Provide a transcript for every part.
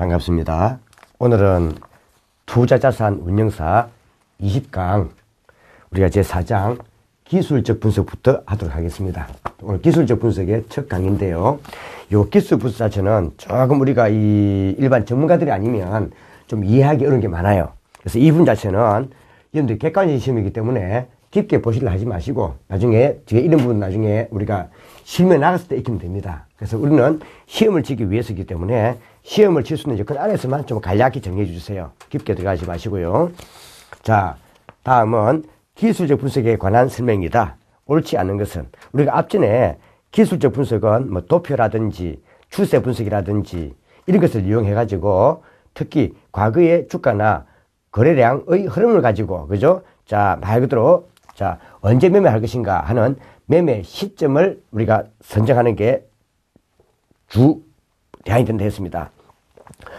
반갑습니다. 오늘은 투자자산 운영사 20강 우리가 제4장 기술적 분석부터 하도록 하겠습니다. 오늘 기술적 분석의 첫 강의인데요. 이 기술 분석 자체는 조금 우리가 이 일반 전문가들이 아니면 좀 이해하기 어려운 게 많아요. 그래서 이 부분 자체는 여러분들이 객관적인 시험이기 때문에 깊게 보시려 하지 마시고 나중에 뒤에 이런 부분 나중에 우리가 실무에 나갔을 때 익히면 됩니다. 그래서 우리는 시험을 치기 위해서이기 때문에 시험을 칠 수 있는 여건 안에서만 좀 간략히 정리해 주세요. 깊게 들어가지 마시고요. 자, 다음은 기술적 분석에 관한 설명이다. 옳지 않은 것은 우리가 앞전에 기술적 분석은 뭐 도표라든지 추세 분석이라든지 이런 것을 이용해 가지고 특히 과거의 주가나 거래량의 흐름을 가지고 그죠? 자, 말 그대로 자, 언제 매매할 것인가 하는 매매 시점을 우리가 선정하는 게 주 대안이 된다 했습니다.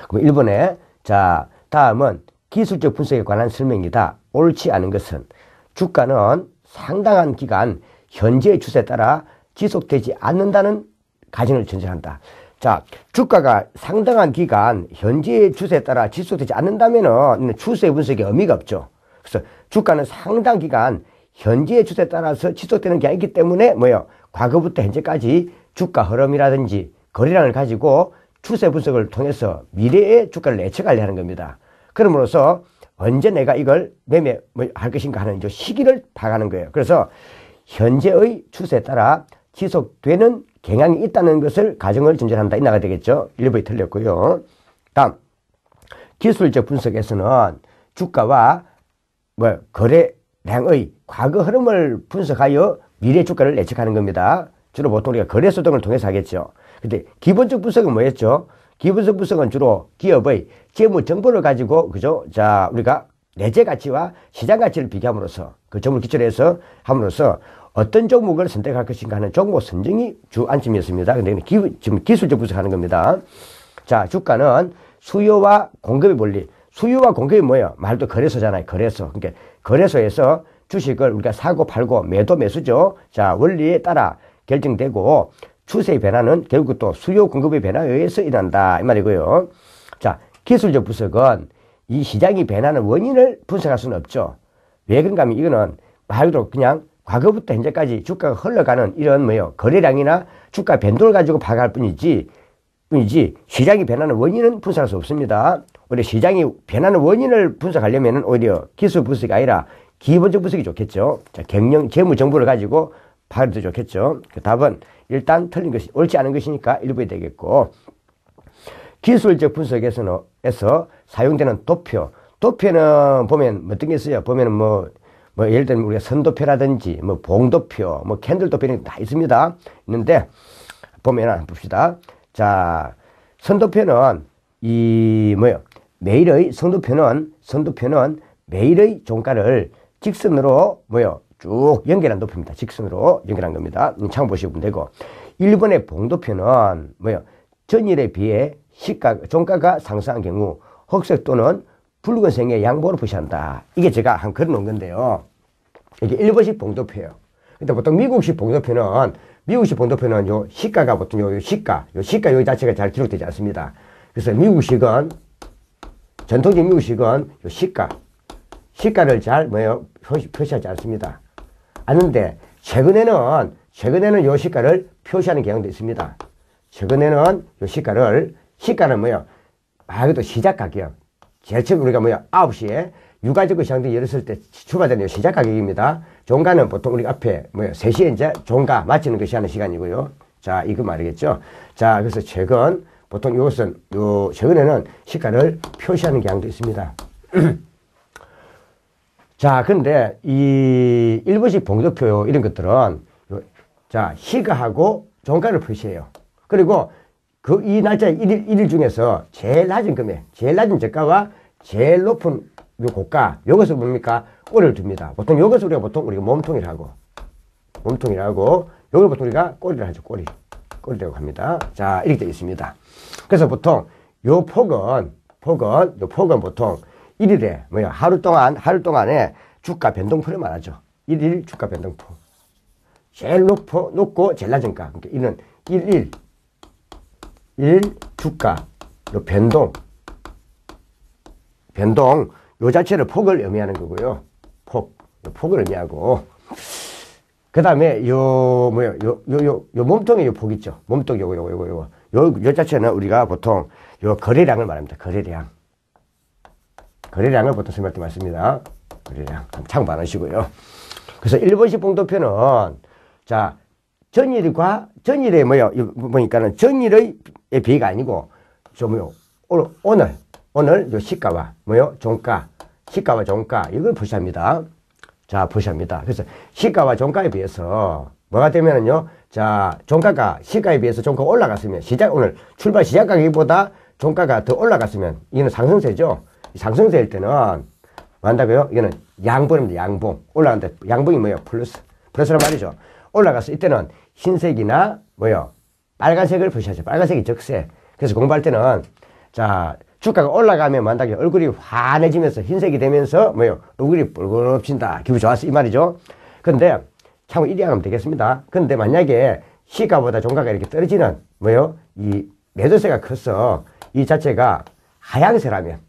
그럼 1번에 자, 다음은 기술적 분석에 관한 설명이다. 옳지 않은 것은 주가는 상당한 기간 현재의 추세에 따라 지속되지 않는다는 가정을 전제한다. 자, 주가가 상당한 기간 현재의 추세에 따라 지속되지 않는다면은 추세 분석에 의미가 없죠. 그래서 주가는 상당 기간 현재의 추세에 따라서 지속되는 게 아니기 때문에 뭐요? 과거부터 현재까지 주가 흐름이라든지 거래량을 가지고 추세 분석을 통해서 미래의 주가를 예측하려 하는 겁니다. 그럼으로써 언제 내가 이걸 매매할 것인가 하는 이 시기를 파악하는 거예요. 그래서 현재의 추세에 따라 지속되는 경향이 있다는 것을 가정을 전제한다. 이나가 되겠죠. 1번이 틀렸고요. 다음 기술적 분석에서는 주가와 거래량의 과거 흐름을 분석하여 미래 주가를 예측하는 겁니다. 주로 보통 우리가 거래소 등을 통해서 하겠죠. 근데 기본적 분석은 뭐였죠? 기본적 분석은 주로 기업의 재무 정보를 가지고 그죠? 자, 우리가 내재 가치와 시장 가치를 비교함으로써 그 점을 기초로 해서 함으로써 어떤 종목을 선택할 것인가 하는 종목 선정이 주 안점이었습니다. 근데 지금 기술적 분석하는 겁니다. 자, 주가는 수요와 공급의 원리. 수요와 공급이 뭐예요? 말도 거래소잖아요. 거래소. 그러니까 거래소에서 주식을 우리가 사고 팔고 매도 매수죠. 자, 원리에 따라 결정되고 추세의 변화는 결국 또 수요 공급의 변화에 의해서 일어난다. 이 말이고요. 자, 기술적 분석은 이 시장이 변하는 원인을 분석할 수는 없죠. 왜 그런가 하면 이거는 말 그대로 그냥 과거부터 현재까지 주가가 흘러가는 이런 뭐예요? 거래량이나 주가 변동을 가지고 파악할 뿐이지 시장이 변하는 원인은 분석할 수 없습니다. 오히려 시장이 변하는 원인을 분석하려면 오히려 기술 분석이 아니라 기본적 분석이 좋겠죠. 자, 경영, 재무 정보를 가지고 파악해도 좋겠죠. 그 답은 일단 틀린 것이, 옳지 않은 것이니까 1번이 되겠고, 기술적 분석에서 사용되는 도표. 도표는 보면 어떤 게 있어요? 보면은 예를 들면 우리가 선도표라든지, 봉도표, 캔들도표 이런 게 다 있습니다. 있는데, 보면 한번 봅시다. 자, 선도표는 선도표는 매일의 종가를 직선으로 쭉 연결한 도표입니다. 직선으로 연결한 겁니다. 창 보시면 되고. 1번의 봉도표는 전일에 비해 종가가 상승한 경우 흑색 또는 붉은색의 양보를 표시한다. 이게 제가 한 걸어 놓은 건데요. 이게 1번식 봉도표예요. 근데 보통 미국식 봉도표는 요 시가가 보통 요 시가 요 자체가 잘 기록되지 않습니다. 그래서 미국식은 전통적인 미국식은 요 시가를 잘 표시하지 않습니다. 않는데 최근에는 요 시가를 표시하는 경향도 있습니다. 최근에는 요 시가는 말 그대로 시작 가격. 제일 처음 우리가 9시에 유가지구 시장들이 열었을 때 출발되는 시작 가격입니다. 종가는 보통 우리가 앞에 3시에 이제 종가 마치는 것이 하는 시간이고요. 자, 이거 말이겠죠. 자, 그래서 보통 최근에는 시가를 표시하는 경향도 있습니다. 자, 근데 이 1번식 봉도표 이런 것들은 자, 시가하고 종가를 표시해요. 그리고 이 날짜 1일 중에서 제일 낮은 금액, 제일 낮은 저가와 제일 높은 요 고가, 요것을 뭡니까? 꼬리를 둡니다. 보통 요것을 우리가 몸통이라고, 요걸 보통 우리가 꼬리를 하죠. 꼬리라고 합니다. 자, 이렇게 되어 있습니다. 그래서 보통 요 폭은 보통 1일에 하루 동안에 주가 변동폭을 말하죠. 1일 주가 변동폭. 제일 높고 제일 낮은 가. 그러니까 이는 1 주가 요 변동 변동, 요 자체를 폭을 의미하는 거고요. 폭을 의미하고. 그 다음에 요 몸통의 요 폭 있죠. 몸통 요 자체는 우리가 보통 요 거래량을 말합니다. 거래량을 보통 설명할 때 많습니다. 거래량. 참 많으시고요. 그래서 일본식 봉도표는, 자, 전일의 보니까는 전일의 비가 아니고, 오늘 요 시가와 종가, 시가와 종가, 이걸 표시합니다. 자, 표시합니다. 그래서 시가와 종가에 비해서 뭐가 되면은요, 자, 종가가 시가에 비해서 종가가 올라갔으면, 오늘 출발 시작 가격보다 종가가 더 올라갔으면, 이거는 상승세죠. 상승세일 때는, 뭐 한다고요? 이거는 양봉입니다. 양봉. 올라가는데, 양봉이 뭐예요? 플러스란 말이죠. 올라가서 이때는 흰색이나 빨간색을 표시하죠. 빨간색이 적세. 그래서 공부할 때는, 자, 주가가 올라가면 만약에 얼굴이 환해지면서 흰색이 되면서 얼굴이 붉어진다. 기분 좋았어. 이 말이죠. 근데 참고 이리 하면 되겠습니다. 근데 만약에 시가보다 종가가 이렇게 떨어지는 이 매도세가 커서 이 자체가 하향세라면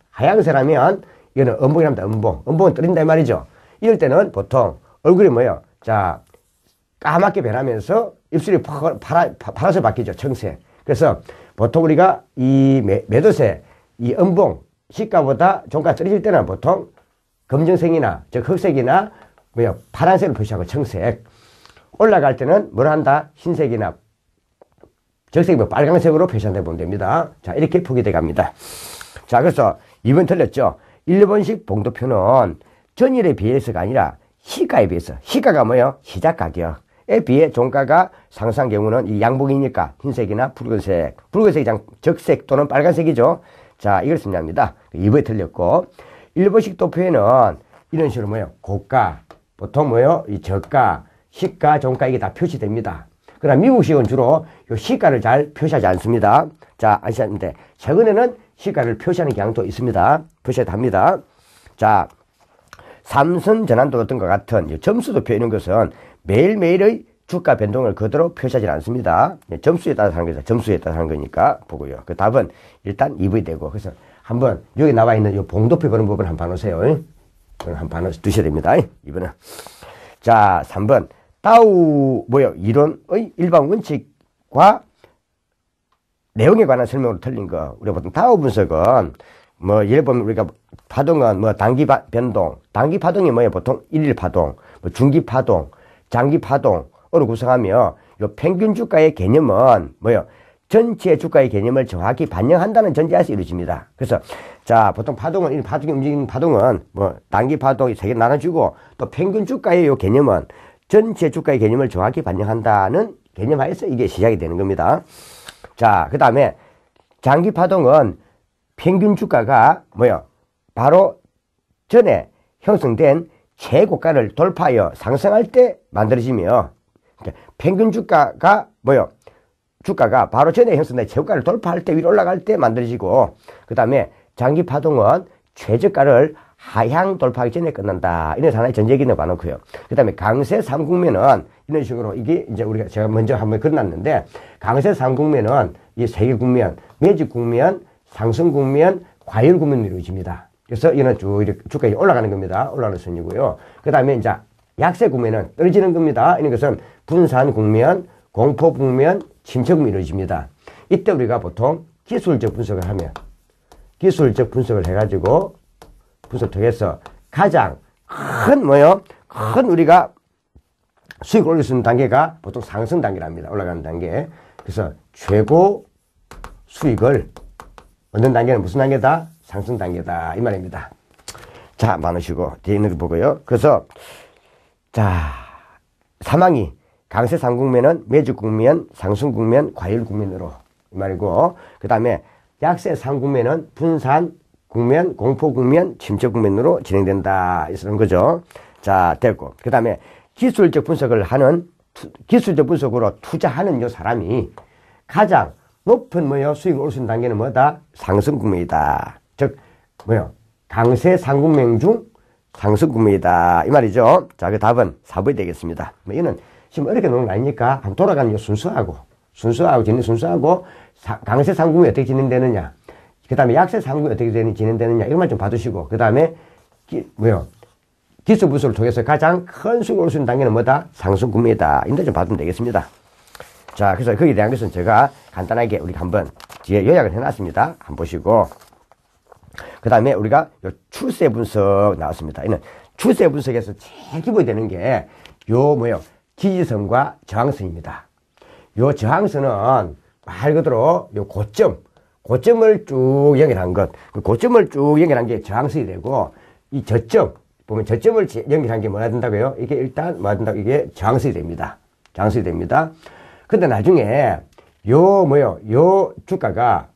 이거는 음봉이랍니다. 음봉은 떨어진다 이 말이죠. 이럴 때는 보통 얼굴이 자, 까맣게 변하면서 입술이 파란색 바뀌죠. 청색. 그래서 보통 우리가 이 매도세, 이 음봉, 시가보다 종가 떨어질 때는 보통 검정색이나, 즉 흑색이나, 파란색을 표시하고 청색. 올라갈 때는 뭘 한다? 흰색이나, 적색, 빨강색으로 표시한다 보면 됩니다. 자, 이렇게 포기돼 갑니다. 자, 그래서 2번 틀렸죠? 일본식 봉도표는 전일에 비해서가 아니라 시가에 비해서. 시가가 시작 가격에 비해 종가가 상승한 경우는 이 양봉이니까 흰색이나 붉은색. 붉은색이 적색 또는 빨간색이죠. 자, 이걸 승리합니다. 2번에 틀렸고, 일본식 도표에는 이런 식으로 고가, 보통 이 저가, 시가, 종가 이게 다 표시됩니다. 그러나 미국식은 주로 요 시가를 잘 표시하지 않습니다. 자, 아시는데 최근에는 시가를 표시하는 경향도 있습니다. 표시해도 합니다. 자, 삼선 전환도 같은 것 같은 점수도표 이런 것은 매일매일의 주가 변동을 그대로 표시하지 않습니다. 점수에 따라서 하는 거죠. 점수에 따라서 하는 거니까 보고요. 그 답은 일단 2번이 되고, 그래서 한번 여기 나와 있는 이 봉도표 그런 부분 한번 봐놓으세요. 한번 두셔야 됩니다. 2번은. 자, 3번. 다우, 이론의 일반 원칙과 내용에 관한 설명으로 틀린 거. 우리가 보통 다우 분석은, 예를 보면 우리가 파동은 단기 변동. 단기 파동이 보통 일일 파동, 중기 파동, 장기 파동, 로 구성하며 요 평균 주가의 개념은 전체 주가의 개념을 정확히 반영한다는 전제하에서 이루어집니다. 그래서 자, 보통 파동이 움직이는 파동은 단기 파동이 세 개 나눠주고, 또 평균 주가의 요 개념은 전체 주가의 개념을 정확히 반영한다는 개념하에서 이게 시작이 되는 겁니다. 자, 그 다음에 장기 파동은 평균 주가가 바로 전에 형성된 최고가를 돌파하여 상승할 때 만들어지며, 평균 주가가 주가가 바로 전에 형성된 최고가를 돌파할 때 위로 올라갈 때 만들어지고, 그 다음에 장기 파동은 최저가를 하향 돌파하기 전에 끝난다. 이런 하나의 전제기능을 봐놓고요. 그 다음에 강세 3국면은 이런 식으로, 이게 이제 제가 먼저 한번 그려놨는데, 강세 3국면은 이 세 개 국면, 매직 국면, 상승 국면, 과열 국면으로 이루어집니다. 그래서 이거는 쭉 이렇게 주가가 올라가는 겁니다. 올라가는 선이고요. 그 다음에 이제 약세 국면은 떨어지는 겁니다. 이런 것은 분산 국면, 공포 국면, 침체 국면이 이루어집니다. 이때 우리가 보통 기술적 분석을 하면, 기술적 분석을 해가지고 분석 통해서 가장 큰 우리가 수익을 올릴 수 있는 단계가 보통 상승 단계랍니다. 올라가는 단계. 그래서 최고 수익을 얻는 단계는 무슨 단계다? 상승 단계다. 이 말입니다. 자, 많으시고 뒤에 있는 거 보고요. 그래서 자, 사망이 강세 3국면은 매직 국면, 상승 국면, 과열 국면으로 이 말이고, 그 다음에 약세 3국면은 분산 국면, 공포 국면, 침체 국면으로 진행된다. 이런 거죠. 자, 됐고. 그 다음에 기술적 분석을 하는, 기술적 분석으로 투자하는 요 사람이 가장 높은 수익을 올 수 있는 단계는 뭐다? 상승 국면이다. 즉, 강세 3국면 중 상승 국면이다. 이 말이죠. 자, 그 답은 4번이 되겠습니다. 이거는 지금 어렵게 놓은 거 아니니까 한번 돌아가는 요 순수하고 진행 순수하고 강세 3국면이 어떻게 진행되느냐. 그 다음에 약세 상국이 어떻게 진행되느냐 이것만 좀 봐두시고 그 다음에 기술 부수를 통해서 가장 큰 수익을 올 수 있는 단계는 뭐다? 상승국면이다. 인도 좀 봐두면 되겠습니다. 자, 그래서 거기에 대한 것은 제가 간단하게 우리 한번 뒤에 요약을 해놨습니다. 한번 보시고 그 다음에 우리가 요 추세 분석 나왔습니다. 이는 추세 분석에서 제일 기본이 되는 게 지지선과 저항선입니다. 요 저항선은 말 그대로 요 고점을 쭉 연결한 것. 그 고점을 쭉 연결한 게 저항선이 되고, 이 저점, 보면 저점을 연결한 게 뭐가 된다고요? 이게 일단 뭐가 된다고? 이게 저항선이 됩니다. 저항선이 됩니다. 근데 나중에 요 주가가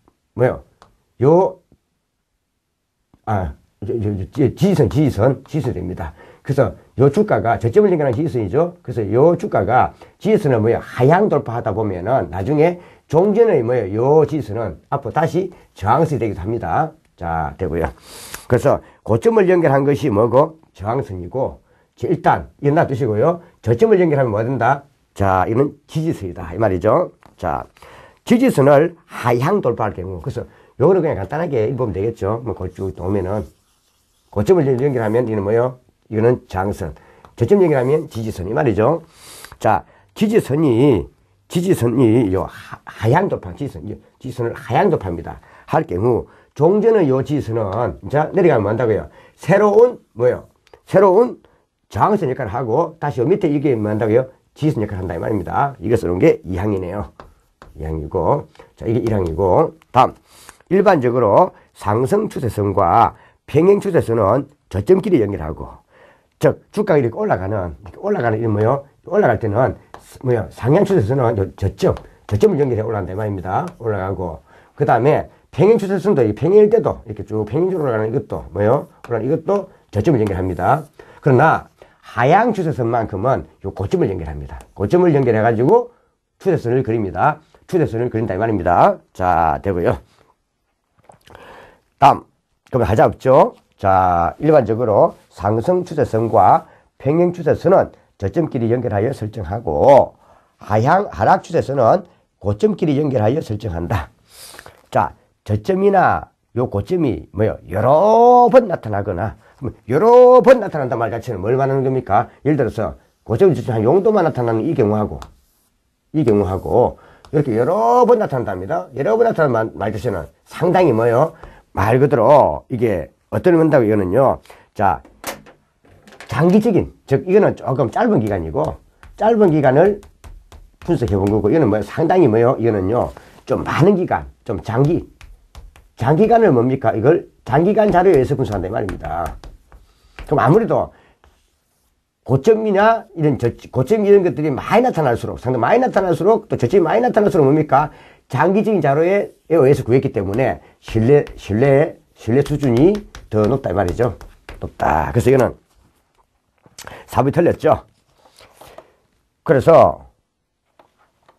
지지선이 됩니다. 그래서 요 주가가 저점을 연결한 지지선이죠. 그래서 요 주가가 지지선을 하향 돌파하다 보면은 나중에 종전의 요 지지선은 앞으로 다시 저항선이 되기도 합니다. 자, 되고요. 그래서 고점을 연결한 것이 뭐고? 저항선이고, 일단, 이거 놔두시고요. 저점을 연결하면 뭐 된다? 자, 이는 지지선이다. 이 말이죠. 자, 지지선을 하향 돌파할 경우. 그래서 요거는 그냥 간단하게 읽으면 되겠죠. 쭉 오면은. 고점을 연결하면 이는 이거는 저항선. 저점 연결하면 지지선. 이 말이죠. 자, 지지선이 하향 돌파, 지지선을 하향 돌파합니다. 할 경우, 종전의 요 지지선은, 자, 내려가면 뭐 한다고요? 새로운 저항선 역할을 하고, 다시 요 밑에 이게 뭐 한다고요? 지지선 역할을 한다. 이 말입니다. 이거 쓰는 게 2항이네요. 2항이고, 자, 이게 1항이고, 다음. 일반적으로 상승 추세선과 평행 추세선은 저점끼리 연결하고, 즉, 주가가 이렇게 올라가는 이런 올라갈 때는 상향 추세선은 저점을 연결해 올라간다 이 말입니다. 올라가고 그 다음에 평행 추세선도 이 평행일 때도 이렇게 쭉 평행적으로 올라가는 이것도 올라가는 이것도 저점을 연결합니다. 그러나 하향 추세선만큼은 요 고점을 연결합니다. 고점을 연결해 가지고 추세선을 그립니다. 추세선을 그린다 이 말입니다. 자, 되고요. 다음 그럼 하자 없죠. 자, 일반적으로 상승 추세선과 평행 추세선은 저점끼리 연결하여 설정하고 하락 추세선은 고점끼리 연결하여 설정한다. 자, 저점이나 요 고점이 여러 번 나타나거나 여러 번 나타난다 말 자체는 뭘 말하는 겁니까? 예를 들어서 고점 저점 한 용도만 나타나는 이 경우하고 이렇게 여러 번 나타난답니다. 여러 번 나타나는 말 자체는 상당히 말 그대로 이게 어떤 의미인다고 이거는요. 자, 장기적인, 즉, 이거는 조금 짧은 기간이고, 짧은 기간을 분석해 본 거고, 이거는 상당히 이거는요, 좀 많은 기간, 좀 장기간을 뭡니까? 이걸 장기간 자료에 의해서 분석한다, 이 말입니다. 그럼 아무래도 고점이나 고점 이런 것들이 많이 나타날수록, 상당히 많이 나타날수록, 또 저점이 많이 나타날수록 뭡니까? 장기적인 자료에 의해서 구했기 때문에 신뢰 수준이 더 높다, 이 말이죠. 높다. 그래서 이거는 사업이 틀렸죠. 그래서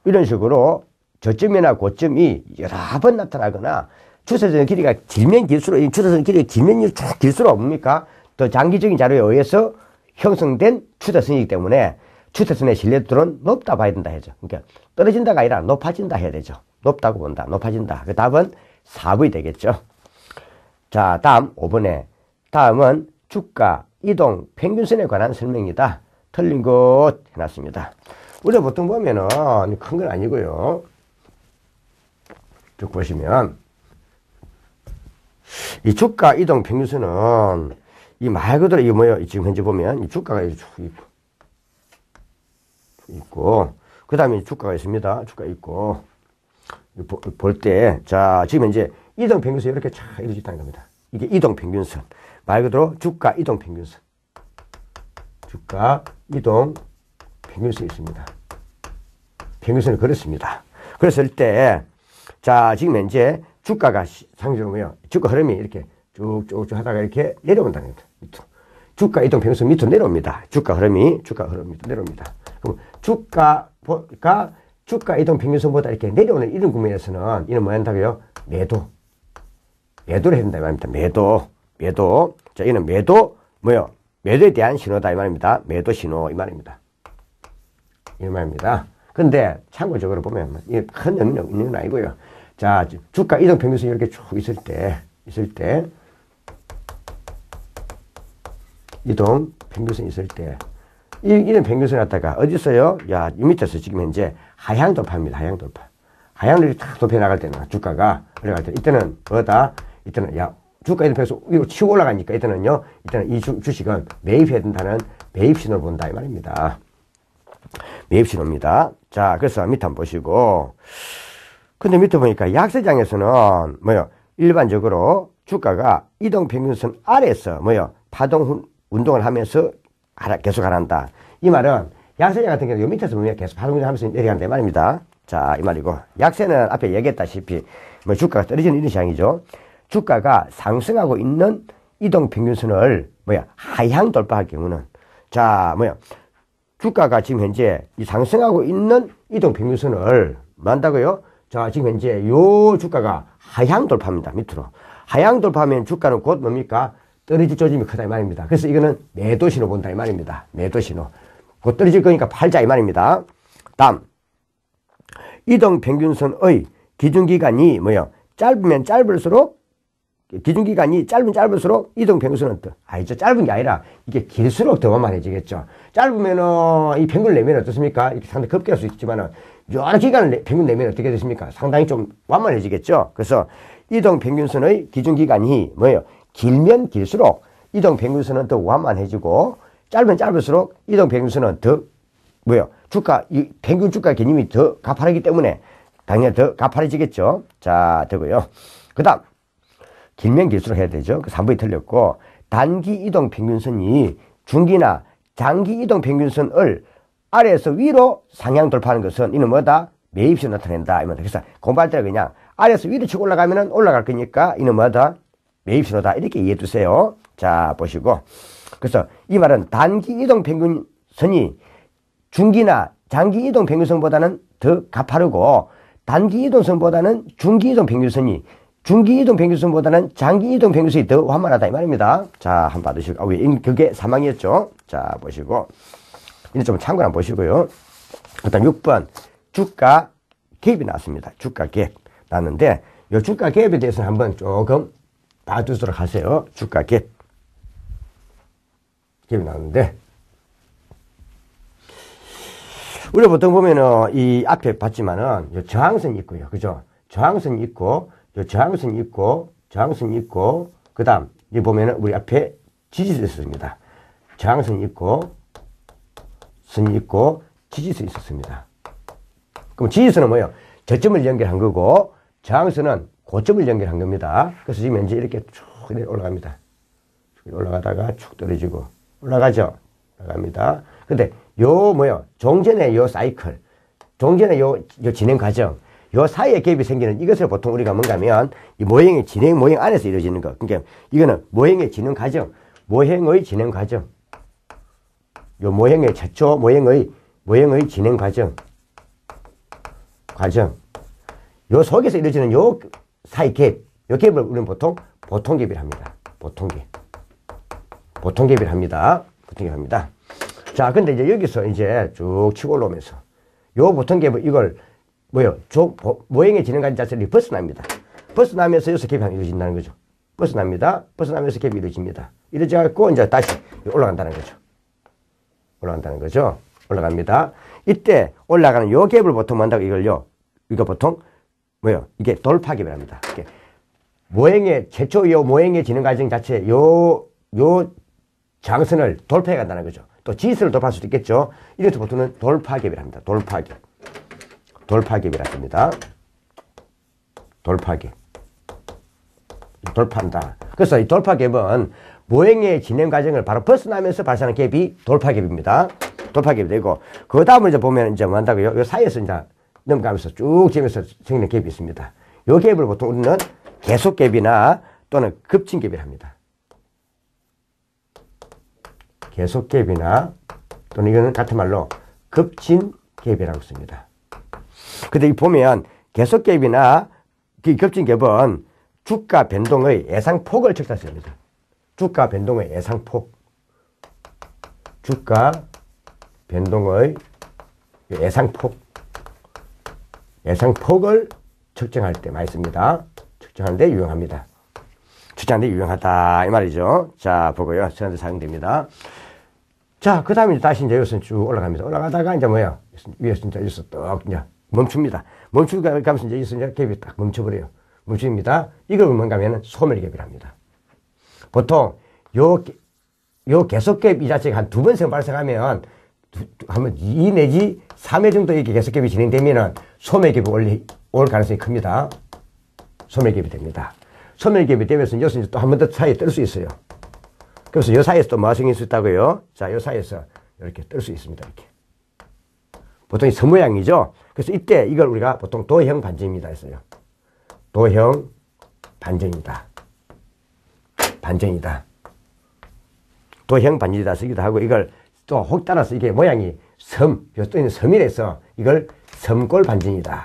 이런 식으로 저점이나 고점이 여러 번 나타나거나 추세선 길이가 길면 길수록 이 추세선 길이가 길면 쭉 길수록 뭡니까? 더 장기적인 자료에 의해서 형성된 추세선이기 때문에 추세선의 신뢰도는 높다 봐야 된다 해죠. 그러니까 떨어진다가 아니라 높아진다 해야 되죠. 높다고 본다. 높아진다. 그 답은 4번이 되겠죠. 자, 다음 5번에 다음은 주가 이동 평균선에 관한 설명이다. 틀린 것 해놨습니다. 우리가 보통 보면은 큰 건 아니고요. 쭉 보시면 이 주가 이동 평균선은 이 말 그대로 이게 지금 현재 보면 이 주가가 있고 그 다음에 주가가 있습니다. 주가 있고 볼 때 자 지금 현재 이동 평균선 이렇게 쫙 이루어져 있다는 겁니다. 이게 이동 평균선. 말 그대로 주가 이동 평균선. 주가 이동 평균선이 있습니다. 평균선을 그렸습니다. 그랬을 때, 자, 지금 현재 주가가 상징적으로 주가 흐름이 이렇게 쭉쭉쭉 하다가 이렇게 내려온다는 겁니다. 밑으로. 주가 이동 평균선 밑으로 내려옵니다. 주가 흐름이 밑으로 내려옵니다. 그럼 주가 이동 평균선보다 이렇게 내려오는 이런 국면에서는 이는 뭐 한다고요? 매도를 해야 된다 이 말입니다. 매도. 자, 이는 매도에 대한 신호다 이 말입니다. 매도 신호 이 말입니다. 이 말입니다. 근데 참고적으로 보면 큰 의미는 아니고요. 자, 주가 이동평균선이 이렇게 쭉 있을 때, 이동평균선이 있을 때, 이런 평균선을 갖다가 어디 있어요? 야, 이 밑에서 지금 현재 하향 돌파입니다. 하향 돌파. 하향을 탁 돌파 나갈 때는 주가가 올라갈 때, 이때는 뭐다? 이때는 야, 주가 이동평균선 위로 치고 올라가니까 이때는 이 주식은 매입해야 된다는 매입 신호를 본다 이 말입니다. 매입 신호입니다. 자, 그래서 밑에 한번 보시고, 근데 밑에 보니까 약세장에서는 일반적으로 주가가 이동평균선 아래에서 파동 운동을 하면서 계속 하란다. 이 말은 약세장 같은 경우 요 밑에서 보면 계속 파동 운동을 하면서 내려간다 이 말입니다. 자, 이 말이고, 약세는 앞에 얘기했다시피 주가가 떨어지는 이런 시장이죠. 주가가 상승하고 있는 이동평균선을 하향 돌파할 경우는, 자, 주가가 지금 현재 이 상승하고 있는 이동평균선을 뭐 한다고요? 자, 지금 현재 요 주가가 하향 돌파입니다. 밑으로. 하향 돌파하면 주가는 곧 뭡니까? 떨어질 조짐이 크다 이 말입니다. 그래서 이거는 매도 신호 본다 이 말입니다. 매도 신호. 곧 떨어질 거니까 팔자 이 말입니다. 다음. 이동평균선의 기준기간이 짧으면 짧을수록, 기준기간이 짧을수록 이동평균선은 짧은 게 아니라 이게 길수록 더 완만해지겠죠. 짧으면은 이 평균을 내면 어떻습니까? 이렇게 상당히 급격할 수 있지만은 여러 기간을 평균 내면 어떻게 되십니까? 상당히 좀 완만해지겠죠. 그래서 이동평균선의 기준기간이 길면 길수록 이동평균선은 더 완만해지고, 짧으면 짧을수록 이동평균선은 더 이 평균 주가 개념이 더 가파르기 때문에 당연히 더 가파르지겠죠. 자, 되고요. 그 다음, 길면 길수록 해야 되죠. 그 3번이 틀렸고, 단기 이동평균선이 중기나 장기 이동평균선을 아래에서 위로 상향 돌파하는 것은 이는 뭐다? 매입신호 나타낸다. 그래서 공부할 때 그냥 아래에서 위로 치고 올라가면은 올라갈 거니까 이는 뭐다? 매입신호다. 이렇게 이해해 두세요. 자, 보시고. 그래서 이 말은 단기 이동평균선이 중기나 장기 이동평균선보다는 더 가파르고, 단기 이동선보다는 중기 이동평균선이 중기 이동평균선보다는 장기 이동평균선이 더 완만하다 이 말입니다. 자, 한번 받으시고, 그게 사망이었죠. 자, 보시고, 이제 좀 참고 한번 보시고요. 일단 6번 주가 갭이 나왔습니다. 주가 갭 나왔는데, 이 주가 갭에 대해서는 한번 조금 봐두도록 하세요. 주가 갭이 나왔는데, 우리 보통 보면은 이 앞에 봤지만은 요 저항선이 있고요. 그죠? 저항선이 있고, 요 저항선이 있고, 저항선이 있고, 그 다음, 이 보면은 우리 앞에 지지선이 있습니다. 저항선이 있고, 선이 있고, 지지선이 있었습니다. 그럼 지지선은 뭐예요? 저점을 연결한 거고, 저항선은 고점을 연결한 겁니다. 그래서 지금 현재 이렇게 쭉 올라갑니다. 올라가다가 쭉 떨어지고, 올라가죠? 올라갑니다. 근데 종전의 요 사이클, 종전의 요 진행 과정, 요 사이에 갭이 생기는 이것을 보통 우리가 뭔가 하면 이 모형의 진행 모형 안에서 이루어지는 거. 그러니까 이거는 모형의 진행 과정, 모형의 진행 과정. 요 모형의 최초 모형의 진행 과정. 요 속에서 이루어지는 요 사이 갭, 요 갭을 우리는 보통 보통갭이라 합니다. 보통갭이라 합니다. 자, 근데 이제 여기서 이제 쭉 치고 올라오면서 요 보통갭을 이걸 모형의 진행 과정 자체를 벗어납니다. 벗어나면서 여기서 갭이 이루어진다는 거죠. 벗어나면서 갭이 이루어집니다. 이루어져갖고 이제 다시 올라간다는 거죠. 올라갑니다. 이때 올라가는 요 갭을 보통 뭐한다고 이걸요. 이거 보통 이게 돌파갭이라 합니다. 최초 요 모형의 진행 과정 자체 요 장선을 돌파해 간다는 거죠. 또 지선을 돌파할 수도 있겠죠. 이래서 보통은 돌파갭이라 합니다. 돌파갭이라 합니다. 돌파한다. 그래서 이 돌파갭은 모형의 진행 과정을 바로 벗어나면서 발생하는 갭이 돌파갭입니다. 돌파갭이 되고, 그 다음을 이제 보면 이제 뭐 한다고요? 요 사이에서 이제 넘어가면서 쭉 지면서 생기는 갭이 있습니다. 요 갭을 보통 우리는 계속갭이나 또는 급진갭이라 합니다. 계속갭이나 또는 이거는 같은 말로 급진갭이라고 씁니다. 근데 이 보면 계속갭이나 급진갭은 주가 변동의 예상폭을 측정합니다. 주가 변동의 예상폭. 주가 변동의 예상폭을 측정할 때 많이 씁니다. 측정하는데 유용합니다. 측정하는데 유용하다 이 말이죠. 자, 보고요. 저한테 사용됩니다. 자, 그 다음에 다시 이제 여기서 쭉 올라갑니다. 올라가다가 이제 뭐야? 위에서 이제 여기서 떡 이제 멈춥니다. 멈추고 가면서 이제 여기서 이제 갭이 딱 멈춰버려요. 멈춥니다. 이걸 뭔가 하면은 소멸갭이랍니다. 보통 요 계속갭 이 자체가 한 2번 발생하면 한번 2 내지 3회 정도 이렇게 계속갭이 진행되면은 소멸갭이 올 가능성이 큽니다. 소멸갭이 됩니다. 소멸갭이 되면서 여기서 또 한 번 더 사이에 뜰 수 있어요. 그래서 요 사이에서 또 뭐가 생길 수 있다고요? 자, 요 사이에서 이렇게 뜰 수 있습니다. 이렇게. 보통 선 모양이죠? 그래서 이때 이걸 우리가 보통 도형 반전입니다. 했어요. 도형 반전이다. 반전이다. 도형 반전이다 쓰기도 하고 이걸 또 혹 따라서 이게 모양이 또 있는 섬이라서 이걸 섬골 반전이다.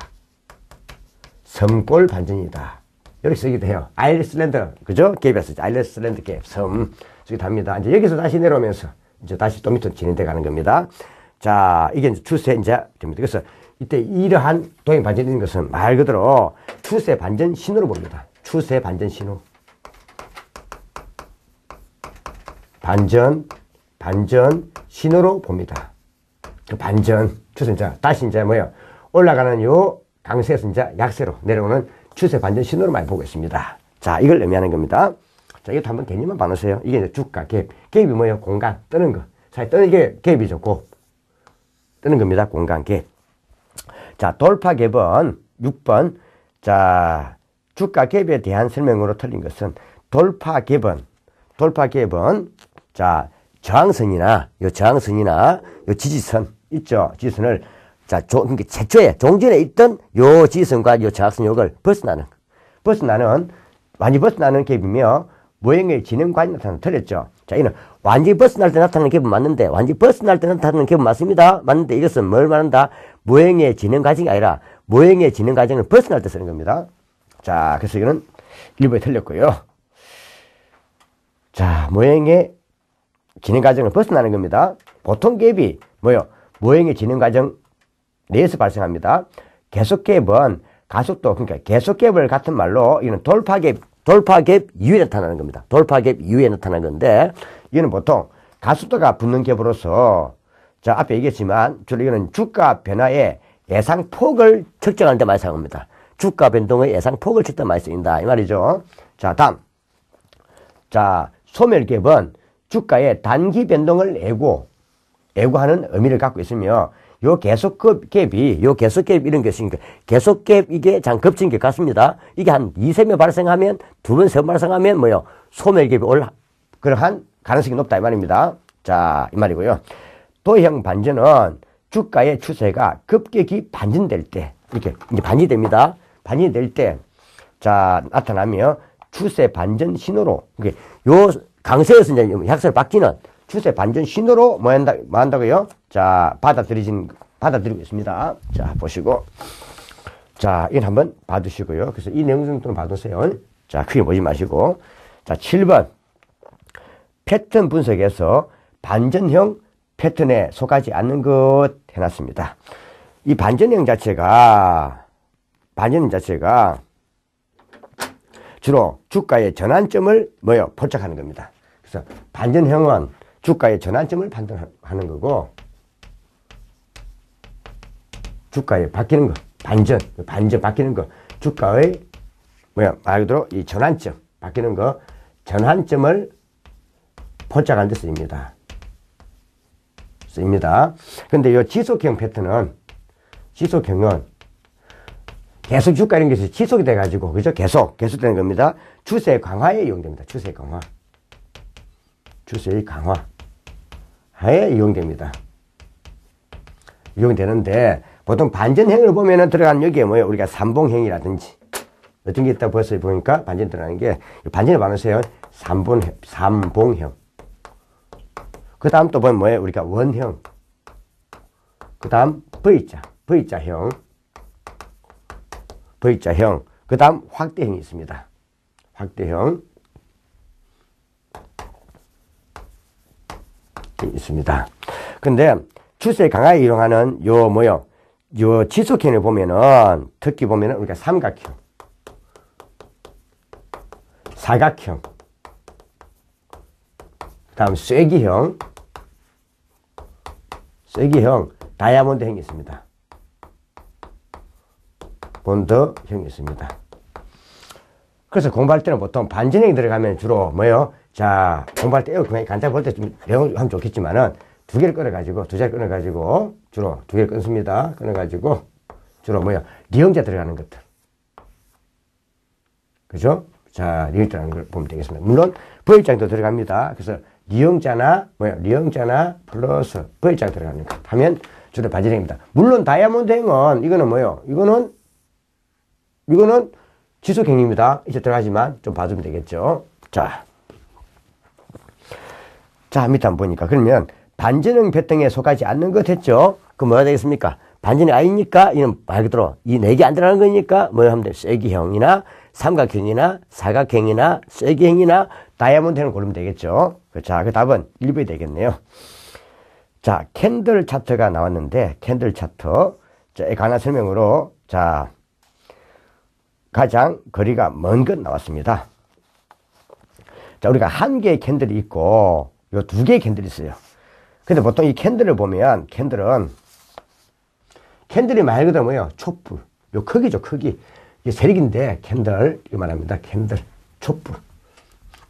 섬골 반전이다. 이렇게 쓰기도 해요. 아일랜드, 그죠? 갭에서 아일랜드 갭, 섬. 쓰기도 합니다. 이제 여기서 다시 내려오면서 이제 다시 또 밑으로 진행돼 가는 겁니다. 자, 이게 이제 추세 이제 됩니다. 그래서 이때 이러한 도형 반전이 있는 것은 말 그대로 추세 반전 신호로 봅니다. 추세 반전 신호. 반전 신호로 봅니다. 그 반전, 추세 이제 다시 이제 뭐예요? 올라가는 요 강세에서 이제 약세로 내려오는 추세 반전 신호로 많이 보고 있습니다. 자, 이걸 의미하는 겁니다. 자, 이것도 한번 개념만 봐놓으세요. 이게 이제 주가, 갭. 갭이 뭐예요? 공간, 뜨는 거. 사실 뜨는 게 갭이죠. 뜨는 겁니다. 공간, 갭. 자, 돌파 갭은 6번. 자, 주가 갭에 대한 설명으로 틀린 것은 돌파 갭은 자, 저항선이나 요 지지선 있죠. 지지선을 자, 그러니까 최초에 종전에 있던 요 지지선과 요 저항선 요걸 벗어나는 완전히 벗어나는 갭이며 모형의 진행 과정이 나타나는 틀렸죠. 자, 이는 완전히 벗어날 때 나타나는 갭은 맞는데 완전히 벗어날 때 나타나는 갭은 맞습니다. 맞는데 이것은 뭘 말한다? 모형의 진행 과정이 아니라 모형의 진행 과정을 벗어날 때 쓰는 겁니다. 자, 그래서 이거는 1번이 틀렸고요. 자, 모형의 진행 과정을 벗어나는 겁니다. 보통 갭이 뭐요? 모형의 진행 과정 내에서 발생합니다. 계속갭은 가속도, 그러니까 계속갭을 같은 말로 이는 돌파갭 이후에 나타나는 겁니다. 돌파갭 이후에 나타나는 건데, 이거는 보통 가속도가 붙는 갭으로서, 자, 앞에 얘기했지만, 주로 이거는 주가 변화의 예상폭을 측정하는 데 많이 사용합니다. 주가 변동의 예상폭을 측정하는 데 많이 쓰인다. 이 말이죠. 자, 다음. 자, 소멸갭은 주가의 단기 변동을 예고하는 의미를 갖고 있으며, 요 계속갭 이런 게 있으니까, 계속갭 이게 겹친 게 같습니다. 이게 한 2~3번 발생하면, 2번, 3번 발생하면 뭐요? 소멸갭이 그러한 가능성이 높다 이 말입니다. 자, 이 말이고요. 도형 반전은 주가의 추세가 급격히 반전될 때, 이렇게 이제 반전이 됩니다. 반전이 될 때, 자, 나타나며 추세 반전 신호로, 요 강세에서 이제 약세를 바뀌는 추세 반전 신호로 뭐 한다고요? 자, 받아들이고 있습니다. 자, 보시고. 자, 이건 한번 봐두시고요. 그래서 이 내용 정도는 봐두세요. 자, 크게 보지 마시고. 자, 7번. 패턴 분석에서 반전형 패턴에 속하지 않는 것 해놨습니다. 이 반전형 자체가 주로 주가의 전환점을 포착하는 겁니다. 그래서 반전형은 주가의 전환점을 판단하는 거고, 주가의 바뀌는 거, 반전 바뀌는 거, 주가의 말 그대로 이 전환점 바뀌는 거, 전환점을 포착하는 데 쓰입니다. 근데 이 지속형 패턴은, 계속 주가 이런 것이 지속이 돼가지고, 그죠? 계속되는 겁니다. 추세 강화에 이용됩니다. 추세 강화에 이용됩니다. 이용되는데, 보통 반전형을 보면은 들어간 여기에 우리가 삼봉형이라든지, 어떤 게 있다 벌써 보니까 반전 들어가는 게, 반전을 봐놓으세요. 삼봉형. 그 다음 또 보면 우리가 원형. 그 다음 V자형. 그 다음 확대형이 있습니다. 확대형. 있습니다. 근데 추세 강화에 이용하는 요 지속형을 보면은, 특히 보면은 우리가 삼각형, 사각형, 그 다음 쐐기형, 다이아몬드형이 있습니다. 본드형이 있습니다. 그래서 공부할 때는 보통 반전형이 들어가면 주로 뭐요? 자, 공부할 때 그냥 간단히 볼 때 좀 내용 하면 좋겠지만은 두 개를 끊어가지고, 두 자를 끊어가지고, 주로 두 개를 끊습니다. 끊어가지고, 주로 뭐요? 리형자 들어가는 것들. 그죠? 자, 리형자 들어가는 걸 보면 되겠습니다. 물론, V자도 들어갑니다. 그래서 리형자나, 리형자나 플러스 V자 들어가는 것 하면 주로 반전형입니다. 물론, 다이아몬드형은, 이거는 뭐요? 이거는 지속형입니다. 이제 들어가지만 좀 봐주면 되겠죠. 자, 밑에 한번 보니까. 그러면, 반전형 배등에 속하지 않는 것 했죠? 그럼 뭐가 되겠습니까? 반전이 아니니까, 이는 말 그대로 이 네 개 안 들어가는 거니까, 뭐 하면 돼? 쐐기형이나, 삼각형이나, 사각형이나, 쐐기형이나, 다이아몬드형을 고르면 되겠죠? 자, 그 답은 1번이 되겠네요. 자, 캔들 차트가 나왔는데, 캔들 차트. 자, 이 간단 설명으로, 자, 가장 거리가 먼 것 나왔습니다. 자, 우리가 한 개의 캔들이 있고, 요 두 개의 캔들이 있어요. 근데 보통 이 캔들을 보면, 캔들이 말 그대로 뭐예요? 촛불. 요 크기죠, 크기. 이게 세력인데, 캔들, 이거 말합니다. 캔들, 촛불.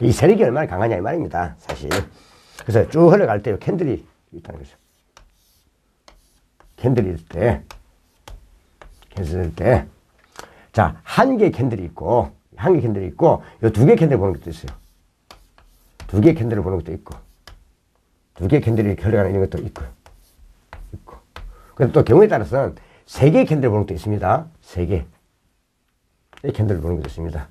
이 세력이 얼마나 강하냐, 이 말입니다, 사실. 그래서 쭉 흘러갈 때, 요 캔들이 있다는 거죠. 캔들이 있을 때. 자, 한 개의 캔들이 있고, 요 두 개의 캔들 보는 것도 있어요. 두 개의 캔들을 보는 것도 있고, 두 개의 캔들이 이렇게 흘러가는 이런 것도 있고. 근데 또 경우에 따라서는 세 개의 캔들을 보는 것도 있습니다. 세 개. 이 캔들을 보는 것도 있습니다.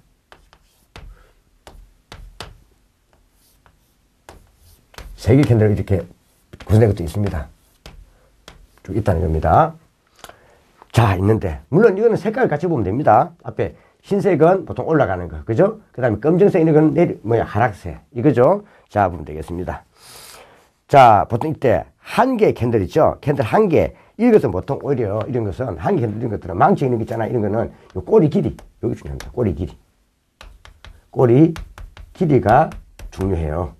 세 개의 캔들을 이렇게 구성된 것도 있습니다. 쭉 있다는 겁니다. 자, 있는데, 물론 이거는 색깔을 같이 보면 됩니다. 앞에 흰색은 보통 올라가는 거, 그죠? 그 다음에 검정색 이런 건 하락세, 이거죠? 자, 보면 되겠습니다. 자, 보통 이때 한 개의 캔들 있죠? 캔들 한 개. 이것은 보통 오히려 이런 것은 한 개 캔들 이런 것들은 망치 있는 게 있잖아. 이런 거는 요 꼬리 길이. 여기 중요합니다. 꼬리 길이. 꼬리 길이가 중요해요.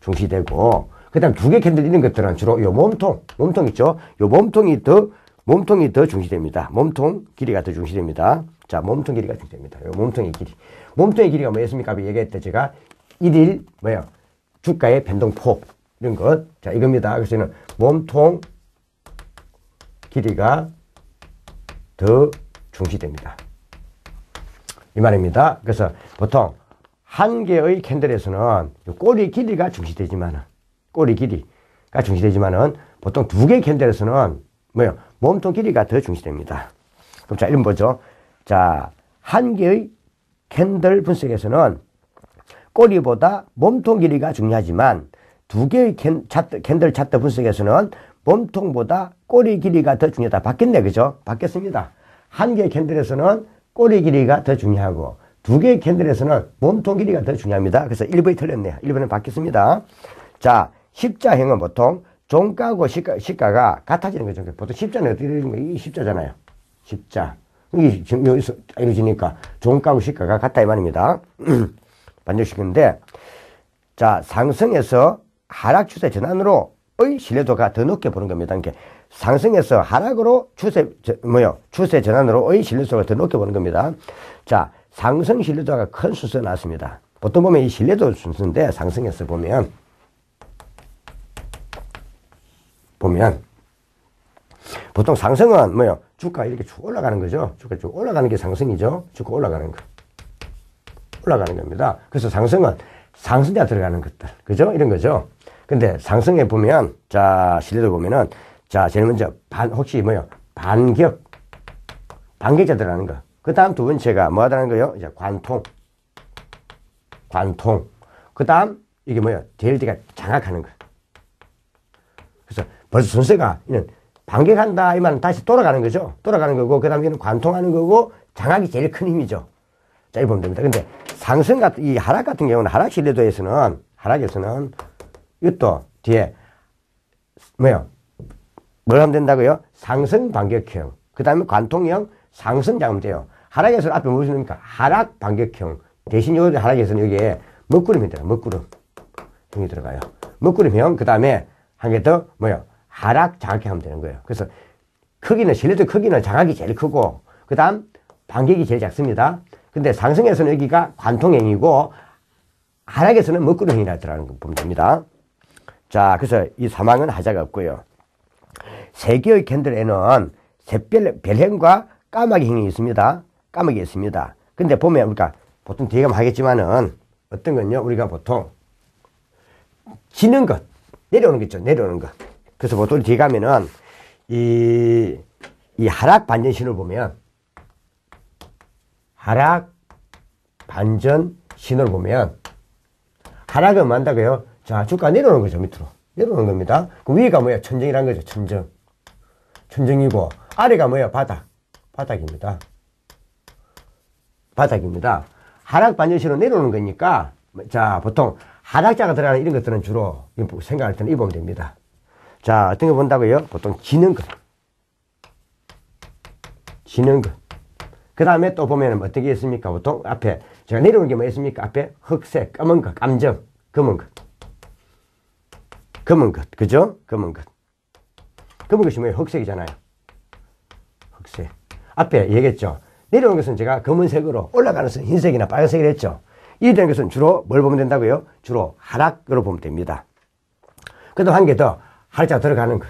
중시되고. 그 다음 두 개 캔들 이런 것들은 주로 요 몸통 있죠? 요 몸통이 더 중시됩니다. 몸통 길이가 더 중시됩니다. 자, 몸통 길이가 중시됩니다. 요 몸통의 길이. 몸통의 길이가 뭐였습니까? 아까 얘기했던 제가 1일, 주가의 변동폭. 이런 것. 자, 이겁니다. 그래서 저는 몸통 길이가 더 중시됩니다. 이 말입니다. 그래서 보통 한 개의 캔들에서는 꼬리 길이가 중시되지만은, 보통 두 개의 캔들에서는 몸통 길이가 더 중시됩니다. 그럼 자, 이런 보죠. 자, 한 개의 캔들 분석에서는 꼬리보다 몸통 길이가 중요하지만 두 개의 캔들 차트 분석에서는 몸통보다 꼬리 길이가 더 중요하다. 바뀌었네, 그죠? 바뀌었습니다. 한 개의 캔들에서는 꼬리 길이가 더 중요하고 두 개의 캔들에서는 몸통 길이가 더 중요합니다. 그래서 1번이 틀렸네요. 1번은 바뀌었습니다. 자, 십자형은 보통 종가하고 시가가 같아지는 거죠. 보통 십자는 어떻게 되는 거예요? 이 십자잖아요. 십자. 이게 지금 여기서 이루어지니까 종가하고 시가가 같다 이 말입니다. 반영시키는데, 자, 상승에서 하락 추세 전환으로의 신뢰도가 더 높게 보는 겁니다. 그러니까 상승에서 하락으로 추세 전환으로의 신뢰도가 더 높게 보는 겁니다. 자, 상승 신뢰도가 큰 순서 나왔습니다. 보통 보면 이 신뢰도 순서인데, 상승에서 보면 보통 상승은 주가 이렇게 쭉 올라가는 거죠. 주가 쭉 올라가는 게 상승이죠. 주가 올라가는 겁니다. 그래서 상승은 상승자 들어가는 것들, 그죠? 이런 거죠. 근데 상승에 보면, 자, 신뢰도 보면은, 자, 제일 먼저 혹시 반격자 들어가는 거. 그 다음 두 번째가 뭐 하다는 거요? 이제 관통. 그 다음 이게 제일 뒤가 장악하는 거. 그래서 벌써 순서가 이는 반격한다 이 말은 다시 돌아가는 거죠. 돌아가는 거고, 그 다음에 이는 관통하는 거고, 장악이 제일 큰 힘이죠. 자, 이렇게 보면 됩니다. 근데 상승 같은, 이 하락 같은 경우는 하락 신뢰도에서는, 이것도 뒤에, 뭘 하면 된다고요? 상승 반격형. 그 다음에 관통형 상승작하면 돼요. 하락에서는 앞에 무슨 겁니까? 하락 반격형. 대신 여기 하락에서는 여기에 먹구름이 들어가요. 먹구름. 형이 들어가요. 먹구름형. 그 다음에 한 개 더 뭐요? 하락 자각형 하면 되는 거예요. 그래서 크기는, 실내도 크기는 자각이 제일 크고, 그 다음 반격이 제일 작습니다. 근데 상승에서는 여기가 관통형이고, 하락에서는 먹구름형이라 들어가는 거 보면 됩니다. 자, 그래서 이 사망은 하자가 없고요. 세 개의 캔들에는 샛별, 별행과 까마귀 행이 있습니다. 까마귀 있습니다. 근데 보면 우리가 보통 뒤에 가면 하겠지만은 어떤 건요, 우리가 보통 지는 것, 내려오는 거 있죠, 내려오는 것. 그래서 보통 뒤에 가면은 이 하락 반전 신호를 보면, 하락 반전 신호를 보면, 하락은 뭐 한다고요? 자, 주가 내려오는 거죠, 밑으로. 내려오는 겁니다. 그 위가 뭐야? 천정이란 거죠, 천정. 천정이고, 아래가 뭐야? 바닥. 바닥입니다. 바닥입니다. 하락 반전 신호 내려오는 거니까, 자, 보통 하락자가 들어가는 이런 것들은 주로 생각할 때는 입으면 됩니다. 자, 어떤 거 본다고요? 보통 지는 것. 지는 것. 그 다음에 또 보면 어떤 게 있습니까? 보통 앞에, 제가 내려오는 게 뭐 있습니까? 앞에 흑색, 검은 것, 감정, 검은 것. 검은 것. 그죠? 검은 것. 검은 것이 뭐예요? 흑색이잖아요. 흑색. 앞에 얘기했죠. 내려오는 것은 제가 검은색으로, 올라가는 것은 흰색이나 빨간색이라 했죠. 이런 것은 주로 뭘 보면 된다고요? 주로 하락으로 보면 됩니다. 그 다음 한 개 더, 하락자 들어가는 것.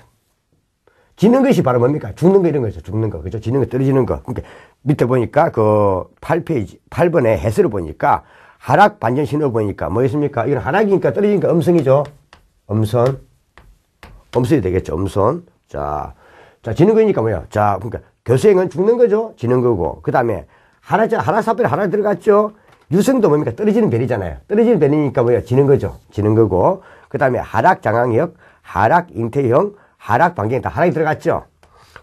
지는 것이 바로 뭡니까? 죽는 거 이런 거죠. 죽는 거. 그죠? 지는 거, 떨어지는 거. 그러니까 밑에 보니까 그 8페이지, 8번에 해설을 보니까 하락 반전 신호를 보니까 뭐 있습니까? 이건 하락이니까 떨어지니까 음성이죠. 음선. 음선이 되겠죠. 음선. 자, 지는 거니까 뭐야? 자, 그러니까 교수행은 죽는 거죠. 지는 거고. 그 다음에 하락사별에 하락 들어갔죠. 유성도 뭡니까? 떨어지는 별이잖아요. 떨어지는 별이니까 뭐야? 지는 거죠. 지는 거고. 그 다음에 하락 장항역, 하락 잉태형, 하락 반경이 다 하락이 들어갔죠.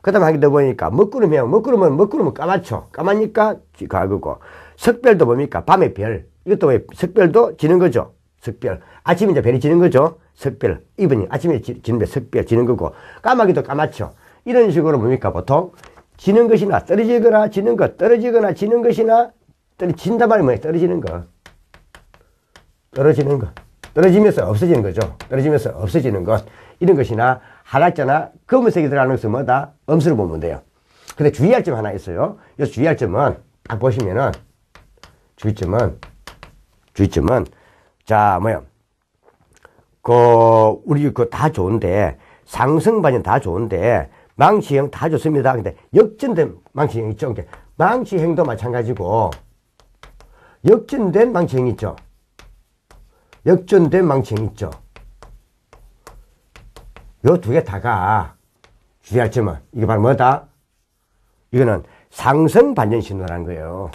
그 다음에 한 개 더 보니까 먹구름형. 먹구름은 까맣죠. 까마니까 가거고. 석별도 뭡니까? 밤의 별. 이것도 왜 석별도 지는 거죠. 석별. 아침에 이제 별이 지는 거죠. 석별. 이분이 아침에 지는 별, 석별 지는 거고. 까마귀도 까맣죠. 이런 식으로 뭡니까? 보통 지는 것이나 떨어지거나 지는 것, 떨어지거나 지는 것이나 떨어진단 말이 뭐예요? 떨어지는 거. 떨어지는 것. 떨어지면서 없어지는 거죠. 떨어지면서 없어지는 것. 이런 것이나 하락자나 검은색이 들어가는 것은 뭐다? 음수를 보면 돼요. 근데 주의할 점 하나 있어요. 여기서 주의할 점은 딱 보시면은 주의점은 자, 뭐야? 우리 다 좋은데 상승 반전 다 좋은데 망치형 다 좋습니다. 근데 역전된 망치형 있죠. 그러니까 망치형도 마찬가지고 역전된 망치형 있죠. 역전된 망치형 있죠. 요 두 개 다가 주의할 점은 이게 바로 뭐다? 이거는 상승 반전 신호라는 거예요.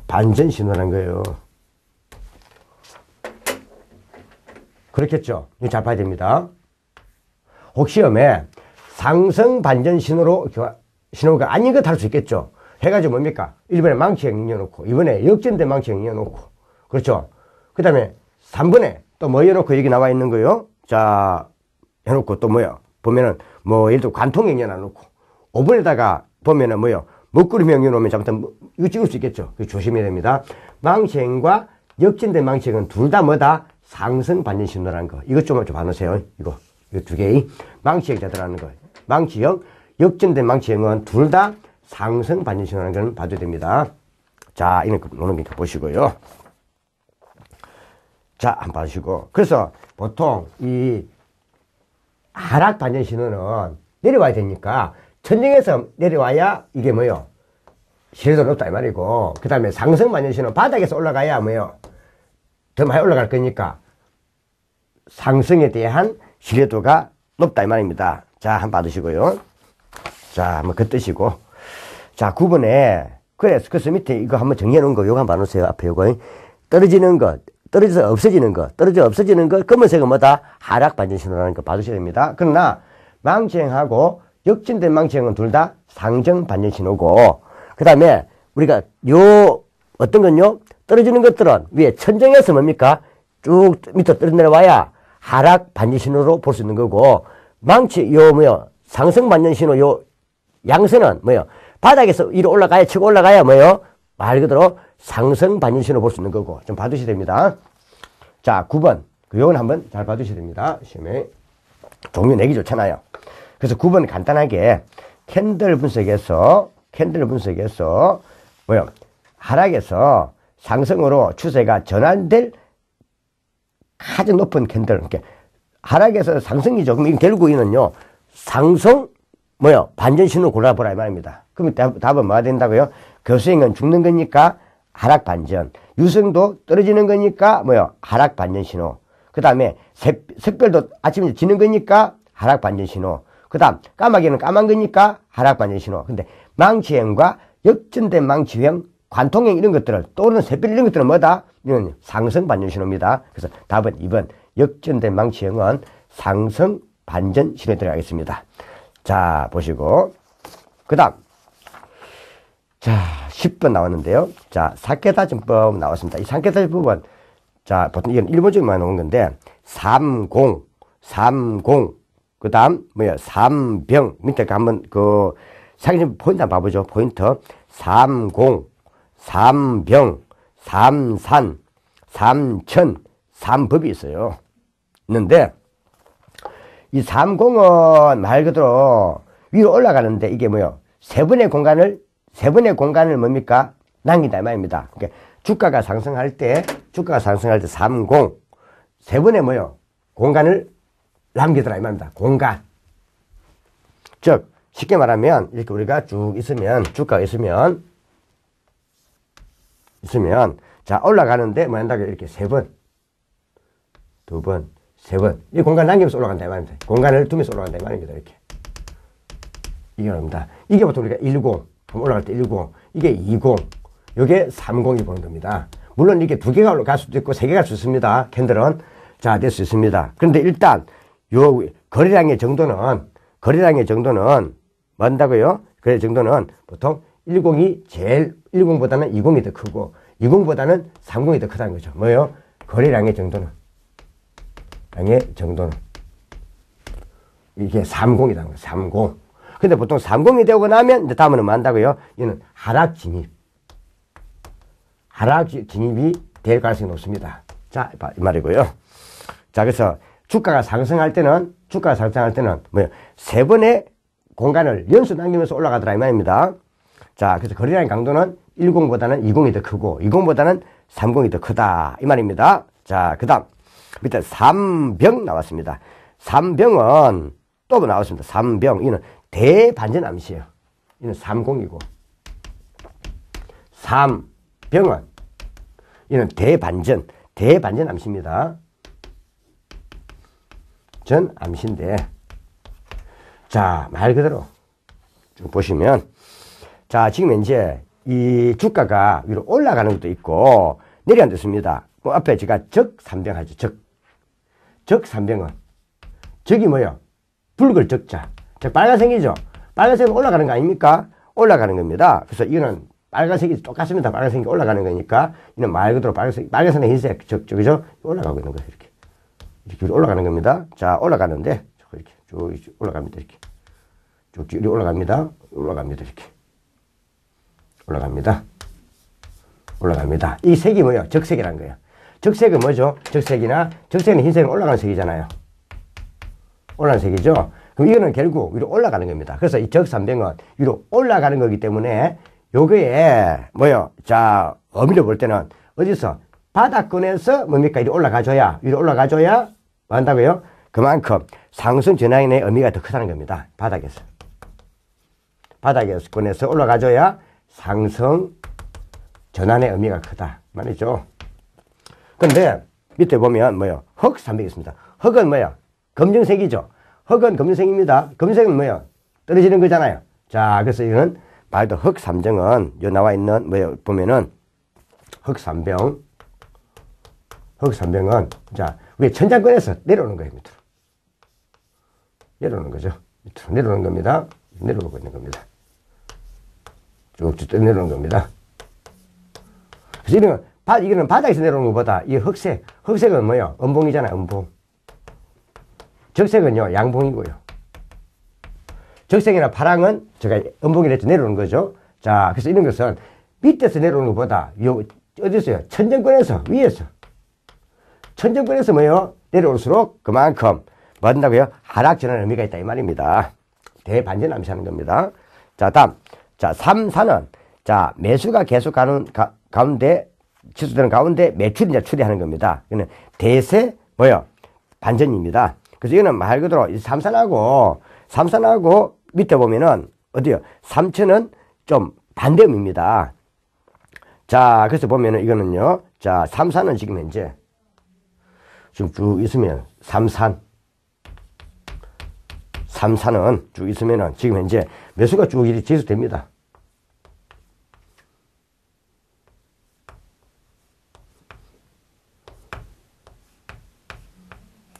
반전 신호라는 거예요. 그렇겠죠? 이거 잘 봐야 됩니다. 혹 시험에 상승 반전 신호가 아닌 것 할 수 있겠죠? 해가지고 뭡니까? 1번에 망치형 이어놓고 2번에 역전된 망치형 이어놓고 그렇죠? 그 다음에 3번에 또 뭐 이어놓고 여기 나와 있는 거요? 자, 해놓고 또 뭐요? 보면은 뭐 예를 들어 관통형 이어놓고 5번에다가 보면은 뭐요? 먹구름형 이어놓으면 잘못하면 이거 찍을 수 있겠죠? 조심해야 됩니다. 망치형과 역전된 망치형은 둘 다 뭐다? 상승 반전 신호라는 거. 이것 좀 봐놓으세요. 이거 두 개의 망치형이 들어가는 거. 망치형, 역전된 망치형은 둘 다 상승 반전 신호라는 걸 봐줘야 됩니다. 자, 이런 거 노는 거 보시고요. 자, 한번 봐주시고. 그래서 보통 이 하락 반전 신호는 내려와야 되니까 천정에서 내려와야 이게 뭐요? 신뢰도가 높다 이 말이고, 그 다음에 상승 반전 신호 바닥에서 올라가야 뭐요? 더 많이 올라갈 거니까 상승에 대한 신뢰도가 높다 이 말입니다. 자, 한번 받으시고요. 자, 한번 긋으시고. 자, 9번에 그래서 밑에 이거 한번 정리해 놓은 거 요거 한번 봐놓으세요. 앞에 요거 떨어지는 것, 떨어져서 없어지는 것, 떨어져 없어지는 것, 검은색은 뭐다? 하락 반전 신호라는 거 봐주셔야 됩니다. 그러나 망치형하고 역전된 망치형은 둘 다 상승 반전 신호고, 그 다음에 우리가 어떤 건요? 떨어지는 것들은 위에 천정에서 뭡니까? 쭉 밑으로 떨어 내려와야 하락 반전 신호로 볼 수 있는 거고, 망치, 요, 뭐요, 상승 반전 신호, 요, 양선은 뭐요, 바닥에서 위로 올라가야, 치고 올라가야 뭐요, 말 그대로 상승 반전 신호 볼 수 있는 거고, 좀 봐두셔야 됩니다. 자, 9번. 요건 한번 잘 봐두셔야 됩니다. 시험에. 종류 내기 좋잖아요. 그래서 9번 간단하게 캔들 분석에서 뭐요, 하락에서 상승으로 추세가 전환될 가장 높은 캔들, 그러니까 하락에서 상승이 조금, 결국 이는요, 상승, 뭐요, 반전 신호 골라보라, 이 말입니다. 그럼 답은 뭐가 된다고요? 교수행은 죽는 거니까 하락 반전, 유승도 떨어지는 거니까 뭐요, 하락 반전 신호. 그 다음에 샛별도 아침에 지는 거니까 하락 반전 신호. 그 다음 까마귀는 까만 거니까 하락 반전 신호. 근데 망치형과 역전된 망치형, 관통형 이런 것들을, 또는 샛별 이런 것들은 뭐다? 이건 상승 반전 신호입니다. 그래서 답은 2번 역전된 망치형은 상승 반전 신호에 들어가겠습니다. 자, 보시고 그 다음 자 10번 나왔는데요. 자, 사케다진법 나왔습니다. 이 사케다진법은 자, 보통 이건 일본적으로만 나온 건데 30 그 다음 뭐야, 3병 밑에 한번 그 사케다진법 포인트 한번 봐보죠. 포인트 30 3병 3산 3천 3법이 있어요. 있는데 이 30은 말 그대로 위로 올라가는데 이게 뭐요, 세 번의 공간을 뭡니까, 남긴다 이 말입니다. 그러니까 주가가 상승할 때 30 세 번의 뭐요, 공간을 남기더라 이 말입니다. 공간. 즉 쉽게 말하면 이렇게 우리가 쭉 있으면, 주가가 있으면 자, 올라가는데 뭐 한다고 이렇게 세 번, 두 번, 세 번, 이 공간 남기면서 올라간다 이 말입니다. 공간을 두면서 올라간다 이 말입니다. 이렇게. 이게 말입니다. 이게 보통 우리가 10 올라갈 때 10, 이게 20, 이게 30이 보는 겁니다. 물론 이게 두 개가 갈 수도 있고 세 개가 갈 수 있습니다. 캔들은. 자, 될 수 있습니다. 그런데 일단 요 거래량의 정도는 뭐 한다고요? 거래 정도는 보통 10이 제일 10보다는 20이 더 크고 20보다는 30이 더 크다는 거죠. 뭐요? 거래량의 정도는 이게 30이라는 거예요. 30. 근데 보통 30이 되고 나면 이제 다음은 뭐 한다고요? 이는 하락 진입이 될 가능성이 높습니다. 자, 이 말이고요. 자, 그래서 주가가 상승할 때는 뭐요, 세 번의 공간을 연수 남기면서 올라가더라 이 말입니다. 자, 그래서 거래량 강도는 10보다는 20이 더 크고 20보다는 30이 더 크다 이 말입니다. 자, 그 다음 밑에 3병 나왔습니다. 3병은 또 나왔습니다. 3병, 이는 대반전 암시예요. 이는 30이고 3병은 이는 대반전 암시입니다. 전 암시인데, 자, 말 그대로 쭉 보시면, 자, 지금 이제 이 주가가 위로 올라가는 것도 있고 내려가는 것도 있습니다. 뭐 앞에 제가 적3병 하죠. 적 3병은 적이 뭐예요? 붉을 적자. 즉 빨간색이죠. 빨간색은 올라가는 거 아닙니까? 올라가는 겁니다. 그래서 이거는 빨간색이 똑같습니다. 빨간색이 올라가는 거니까 이는 말 그대로 빨간색은 흰색 그죠? 올라가고 있는 거예요. 이렇게 올라가는 겁니다. 자, 올라가는데 이렇게 쭉 올라갑니다. 이렇게 쭉 올라갑니다. 이렇게 올라갑니다. 이 색이 뭐예요? 적색이라는 거예요. 적색은 뭐죠? 적색은 흰색은 올라가는 색이잖아요. 올라가는 색이죠. 그럼 이거는 결국 위로 올라가는 겁니다. 그래서 이 적3병은 위로 올라가는 거기 때문에 요거에 뭐요? 자, 의미를 볼 때는 어디서 바닥권에서 뭡니까? 위로 올라가줘야 뭐 한다고요? 그만큼 상승 전환의 의미가 더 크다는 겁니다. 바닥에서 권에서 올라가줘야 상승 전환의 의미가 크다 말이죠. 근데 밑에 보면 뭐요? 흑3병이 있습니다. 흑은 뭐요? 검정색이죠. 흑은 검정색입니다. 검정색은 뭐요? 떨어지는 거잖아요. 자, 그래서 이건 말도 흑3병은 요 나와 있는 뭐요? 보면은 흑3병은 자, 위에 천장권에서 내려오는 거예요. 밑으로 내려오는 거죠. 밑으로 내려오는 겁니다. 내려오고 있는 겁니다. 쭉쭉 내려오는 겁니다. 그래서 이거는 바닥에서 내려오는 것보다 이 흑색은 뭐예요? 음봉이잖아요. 음봉. 적색은요, 양봉이고요. 적색이나 파랑은 제가 음봉이랬죠. 내려오는 거죠. 자, 그래서 이런 것은 밑에서 내려오는 것보다, 어디서요? 천정권에서, 위에서. 천정권에서 뭐요? 내려올수록 그만큼, 뭐 한다고요? 하락전환 의미가 있다. 이 말입니다. 대반전 암시하는 겁니다. 자, 다음. 자, 3, 4는, 자, 매수가 계속 가는 가운데, 지수되는 가운데 매출이 이제 추리하는 겁니다. 이거는 대세, 뭐요? 반전입니다. 그래서 이거는 말 그대로, 3, 4하고 밑에 보면은, 어디요? 3천은 좀 반대음입니다. 자, 그래서 보면은 이거는요, 자, 3, 4는 지금 현재, 지금 쭉 있으면, 3, 4는 쭉 있으면은 지금 현재 매수가 쭉 이리 지수됩니다.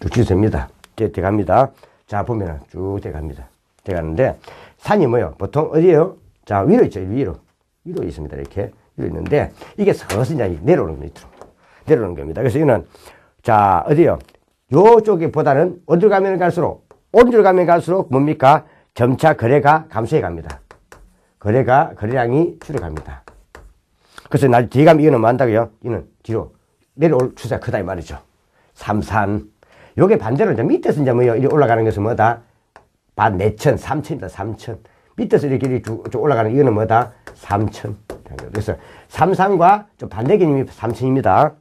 쭉 지수됩니다. 돼갑니다. 자, 보면은 쭉 돼갑니다. 돼가는데, 산이 뭐요? 보통 어디에요? 자, 위로 있죠. 위로 있습니다. 이렇게. 위로 있는데, 이게 서서히 내려오는 겁니다. 내려오는 겁니다. 그래서 이거는, 자, 어디요? 요쪽에 보다는 어디로 가면 갈수록, 오른쪽으로 가면 갈수록 뭡니까? 점차 거래가 감소해 갑니다. 거래량이 줄어갑니다. 그래서 날 뒤에 가면 이거는 뭐 한다고요? 이거는 뒤로 내려올 추세가 크다 이 말이죠. 3, 4. 요게 반대로 이제 밑에서 이제 뭐요? 이렇게 올라가는 것은 뭐다? 14,000, 3,000입니다. 3,000. 밑에서 이렇게 쭉 올라가는 이거는 뭐다? 3,000. 그래서 3, 3과 좀 반대 개념이 3,000입니다.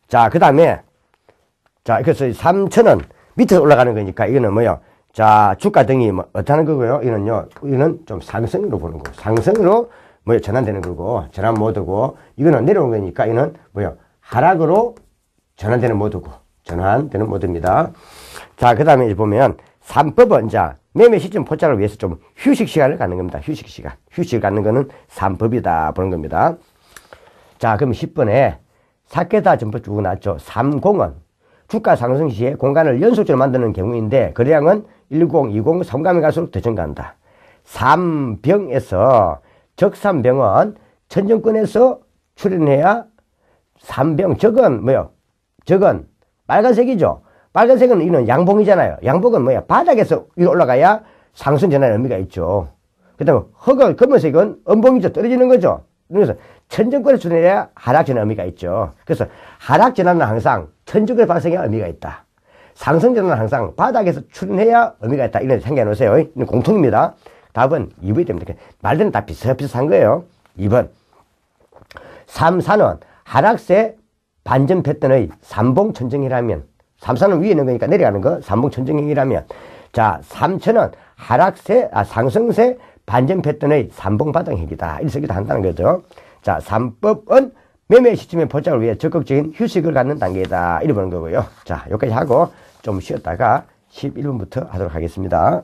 자, 그 다음에, 자, 그래서 3,000은 밑에서 올라가는 거니까 이거는 뭐요? 자, 주가 등이 뭐 어떠한 거고요? 이거는 좀 상승으로 보는 거고, 상승으로 뭐요? 전환되는 거고, 전환 모드고, 이거는 내려오는 거니까 이거는 뭐요? 하락으로 전환되는 모드입니다. 자, 그 다음에 보면 3법은 자, 매매 시점 포착을 위해서 좀 휴식 시간을 갖는 겁니다. 휴식을 갖는 거는 3법이다 보는 겁니다. 자, 그럼 10번에 사케다 전부 쭉 나왔죠. 30은 주가 상승 시에 공간을 연속적으로 만드는 경우인데 거래량은 10, 20, 3감에 갈수록 더 증가한다. 3병에서 적삼병은 천정권에서 출현해야 3병, 적은 뭐요? 적은 빨간색이죠. 빨간색은 이는 양봉이잖아요. 양봉은 뭐야? 바닥에서 위로 올라가야 상승 전환의 의미가 있죠. 그 다음에 흑은 검은색은 음봉이죠. 떨어지는 거죠. 그래서 천정권에서 출현해야 하락 전환의 의미가 있죠. 그래서 하락 전환은 항상 천정권에 발생해야 의미가 있다. 상승 전환은 항상 바닥에서 출현해야 의미가 있다. 이런 생각해 놓으세요. 이건 공통입니다. 답은 2번이 됩니다. 말들은 다 비슷비슷한 거예요. 2번. 3, 4는 하락세 반전 패턴의 삼봉 천정이라면, 3, 4는 위에 있는 거니까 내려가는 거, 삼봉 천정이라면, 자, 3천은 상승세 반전 패턴의 삼봉 바닥행위다. 이렇게 쓰기도 한다는 거죠. 자, 3법은 매매 시점의 포착을 위해 적극적인 휴식을 갖는 단계다. 이래 보는 거고요. 자, 여기까지 하고 좀 쉬었다가 11번부터 하도록 하겠습니다.